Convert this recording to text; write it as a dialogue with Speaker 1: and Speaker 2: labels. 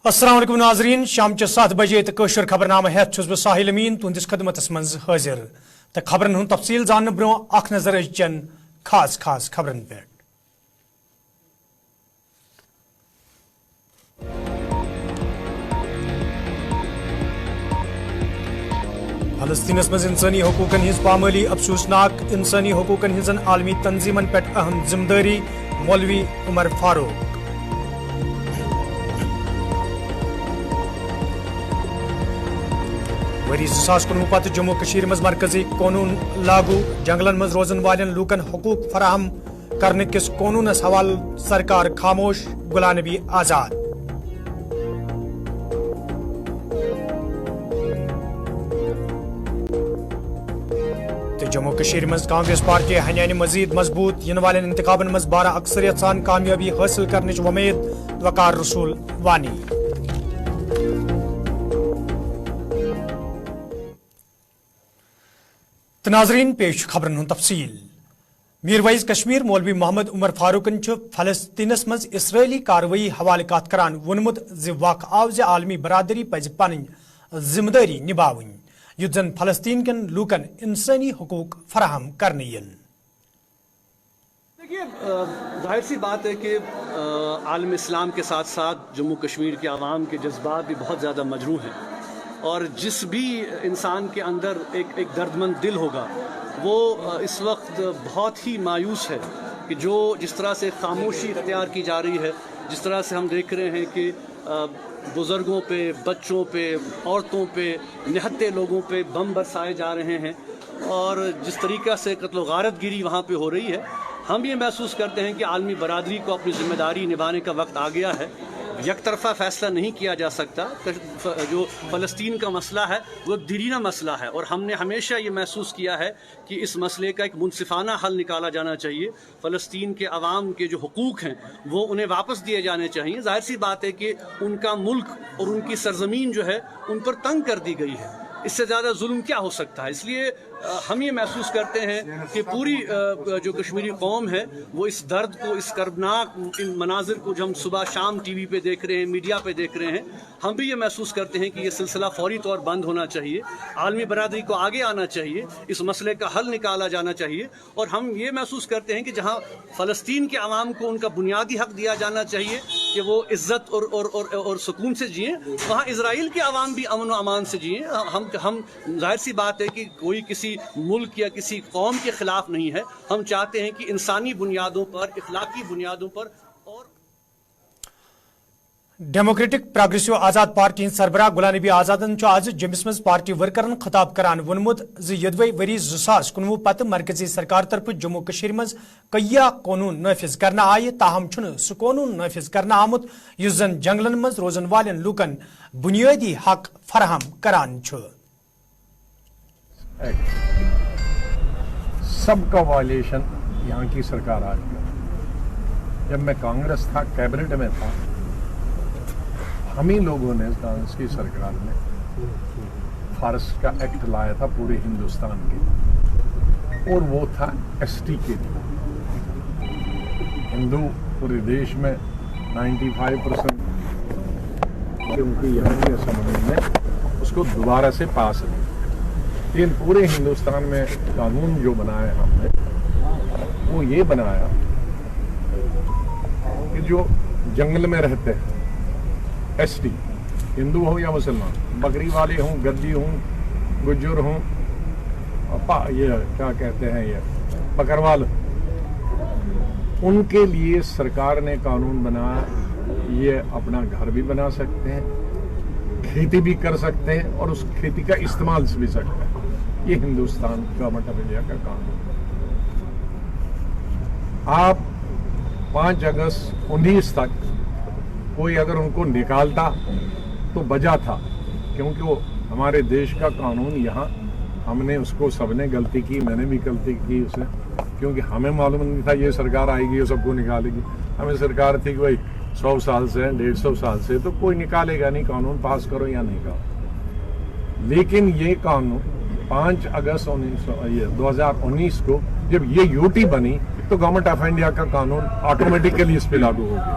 Speaker 1: السلام علیکم ناظرین، شام چہ 7 بجے تو قشر خبرنامہ ہیت چھس بہ ساحل امین تہندس خدمتس من حاضر تو خبرن ہند تفصیل زاننے برو اخ نظر أزچین خاص خبرن پہ۔ فلسطینس مز انسانی حقوقن ہز پامالی افسوسناک، انسانی حقوقن ہزن عالمی تنظیمن پہ اہم ذمہ داری، مولوی عمر فاروق۔ وری 2019 پتہ جموں کشیر مز مرکزی قانون لاگو، جنگلن مز روزن والن لوکن حقوق فراہم کرنے کس قانونس حوالہ سرکار خاموش، غلام نبی آزاد۔ جموں کشیر مز کانگریس پارٹی ہنیانہ مزید مضبوط، ین والن انتخابن مز 12 اکثریت سان کامیابی حاصل کرنے ومید، وقار رسول وانی۔ ناظرین پیش خبرن ہند تفصیل۔ میرویز کشمیر مولوی محمد عمر فاروقن فلسطینس مز اسرائیلی کاروی حوالہ کت کران وونمت زِ واقع آو زِ عالمی برادری پزِ پنن ذمہ داری نباون یُتھ زن فلسطین کن لوکن انسانی حقوق فراہم کرنے ین۔
Speaker 2: دیکھیے، ظاہر سی بات ہے کہ عالم اسلام کے ساتھ ساتھ جموں کشمیر کے عوام کے جذبات بھی بہت زیادہ مجروح ہیں، اور جس بھی انسان کے اندر ایک دردمند دل ہوگا وہ اس وقت بہت ہی مایوس ہے کہ جس طرح سے خاموشی اختیار کی جا رہی ہے، جس طرح سے ہم دیکھ رہے ہیں کہ بزرگوں پہ، بچوں پہ، عورتوں پہ، نہتے لوگوں پہ بم برسائے جا رہے ہیں، اور جس طریقہ سے قتل و غارت گیری وہاں پہ ہو رہی ہے، ہم یہ محسوس کرتے ہیں کہ عالمی برادری کو اپنی ذمہ داری نبھانے کا وقت آ گیا ہے۔ یک طرفہ فیصلہ نہیں کیا جا سکتا۔ جو فلسطین کا مسئلہ ہے وہ دیرینہ مسئلہ ہے، اور ہم نے ہمیشہ یہ محسوس کیا ہے کہ اس مسئلے کا ایک منصفانہ حل نکالا جانا چاہیے۔ فلسطین کے عوام کے جو حقوق ہیں وہ انہیں واپس دیے جانے چاہیے۔ ظاہر سی بات ہے کہ ان کا ملک اور ان کی سرزمین جو ہے ان پر تنگ کر دی گئی ہے، اس سے زیادہ ظلم کیا ہو سکتا ہے؟ اس لیے ہم یہ محسوس کرتے ہیں کہ پوری جو کشمیری قوم ہے وہ اس درد کو، اس کربناک ان مناظر کو جو ہم صبح شام ٹی وی پہ دیکھ رہے ہیں، میڈیا پہ دیکھ رہے ہیں، ہم بھی یہ محسوس کرتے ہیں کہ یہ سلسلہ فوری طور بند ہونا چاہیے۔ عالمی برادری کو آگے آنا چاہیے، اس مسئلے کا حل نکالا جانا چاہیے، اور ہم یہ محسوس کرتے ہیں کہ جہاں فلسطین کے عوام کو ان کا بنیادی حق دیا جانا چاہیے کہ وہ عزت اور سکون سے جئیں، وہاں اسرائیل کے عوام بھی امن و امان سے جئیں۔ ہم ظاہر سی بات ہے کہ کوئی کسی ملک یا کسی قوم کے خلاف نہیں ہے، ہم چاہتے ہیں کہ انسانی بنیادوں پر، اخلاقی بنیادوں پر۔ اور
Speaker 1: ڈیموکریٹک پروگریسو آزاد پارٹی ہند سربراہ غلام نبی آزادن آز جمس مز پارٹی ورکرن خطاب کران وونمت زِ یدوے وری 2019 پتہ مرکزی سرکار طرف جموں کشیر مز کیا قانون نافذ کرنا آئے، تاہم چھن سہ قانون نافذ کرنا آمت یس زن جنگلن مز روزن والن لوکن بنیادی حق فراہم کران چھ۔
Speaker 3: سب کا وائلیشن یہاں کی سرکار آج کر۔ جب میں کانگریس تھا، کیبنٹ میں تھا، ہم ہی لوگوں نے کانگریس کی سرکار میں فارسٹ کا ایکٹ لایا تھا پورے ہندوستان کے، اور وہ تھا ایس ٹی کے لیے۔ ہندو پورے دیش میں 95% کیونکہ یہاں کی اسمبلی میں اس کو دوبارہ سے پاس ہے، لیکن پورے ہندوستان میں قانون جو بنایا ہم نے وہ یہ بنایا کہ جو جنگل میں رہتے ہیں ایس ٹی، ہندو ہو یا مسلمان، بکری والے ہوں، گدی ہوں، گجر ہوں، یہ کیا کہتے ہیں یہ بکروال، ان کے لیے سرکار نے قانون بنایا یہ اپنا گھر بھی بنا سکتے ہیں، کھیتی بھی کر سکتے ہیں، اور اس کھیتی کا استعمال بھی سکتے ہیں۔ یہ ہندوستان گورنمنٹ آف انڈیا کا قانون۔ آپ 5 اگست 19 تک کوئی اگر ان کو نکالتا تو بجا تھا، کیونکہ وہ ہمارے دیش کا قانون یہاں ہم نے اس کو سب نے غلطی کی، میں نے بھی غلطی کی اسے، کیونکہ ہمیں معلوم نہیں تھا یہ سرکار آئے گی اور سب کو نکالے گی۔ ہمیں سرکار تھی کہ بھائی 100 سال سے 150 سال سے تو کوئی نکالے گا نہیں، قانون پاس کرو یا نہیں کرو۔ لیکن یہ قانون 5 اگست 2019 کو جب یہ یو ٹی بنی تو گورنمنٹ آف انڈیا کا قانون آٹومیٹیکلی اس پہ لاگو ہو گیا۔